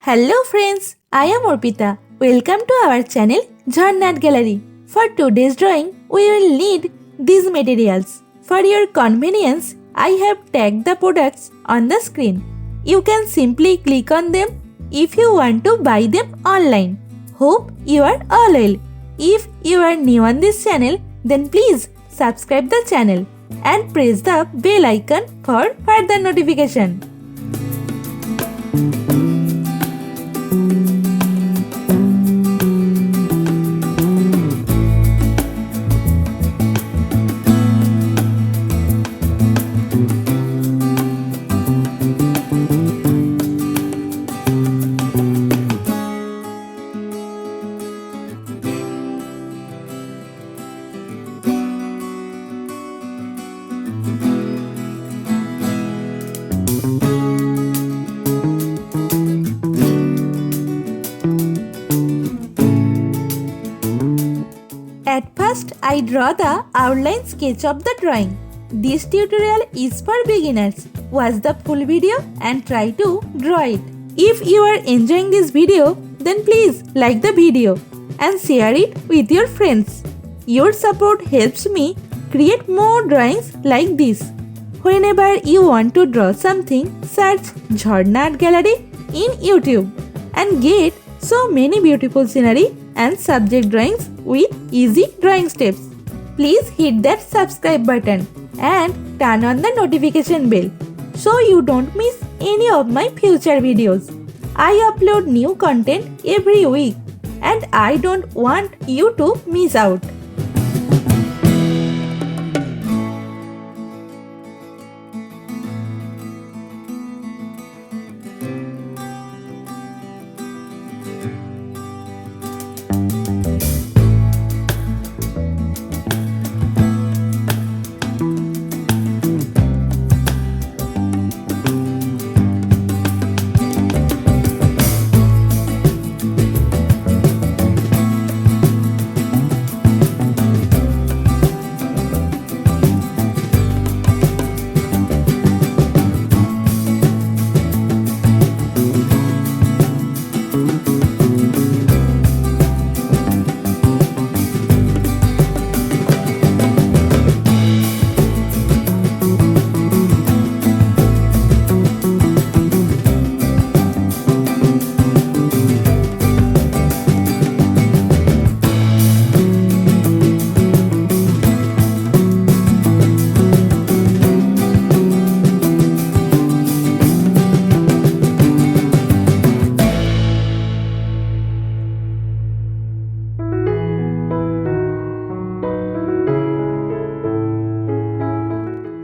Hello friends, I am Arpita. Welcome to our channel Jharna Gallery. For today's drawing, we will need these materials. For your convenience, I have tagged the products on the screen. You can simply click on them if you want to buy them online. Hope you are all well. If you are new on this channel, then please subscribe the channel and press the bell icon for further notification. At first, I draw the outline sketch of the drawing. This tutorial is for beginners. Watch the full video and try to draw it. If you are enjoying this video, then please like the video and share it with your friends. Your support helps me create more drawings like this. Whenever you want to draw something, search Jharna Gallery in YouTube and get so many beautiful scenery and subject drawings with easy drawing steps. Please hit that subscribe button and turn on the notification bell so you don't miss any of my future videos. I upload new content every week and I don't want you to miss out.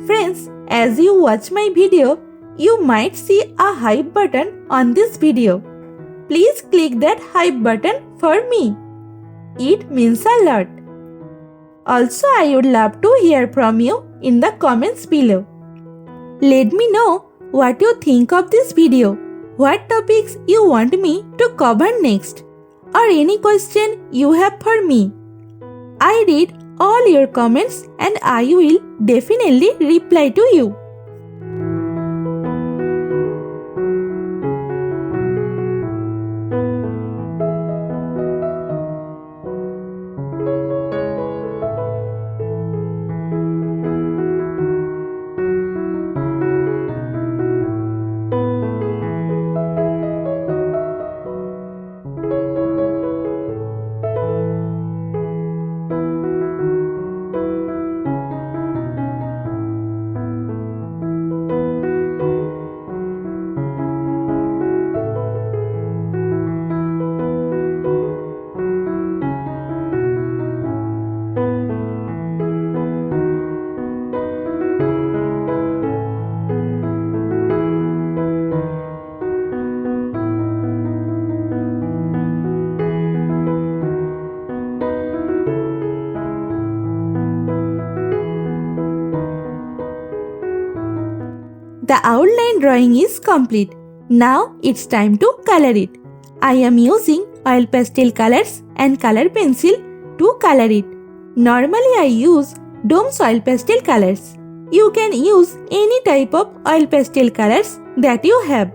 Friends, as you watch my video, you might see a hype button on this video. Please click that hype button for me. It means a lot. Also, I would love to hear from you in the comments below. Let me know what you think of this video, what topics you want me to cover next, or any question you have for me. I read all your comments and I will definitely reply to you. The outline drawing is complete. Now it's time to color it. I am using oil pastel colors and color pencil to color it. Normally I use Dome's oil pastel colors. You can use any type of oil pastel colors that you have.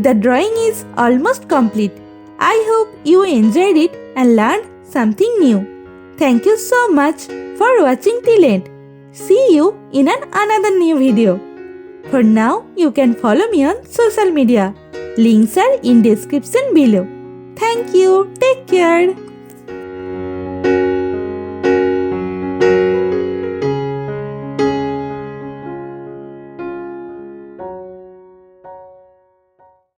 The drawing is almost complete. I hope you enjoyed it and learned something new. Thank you so much for watching till end. See you in another new video. For now, you can follow me on social media. Links are in description below. Thank you. Take care.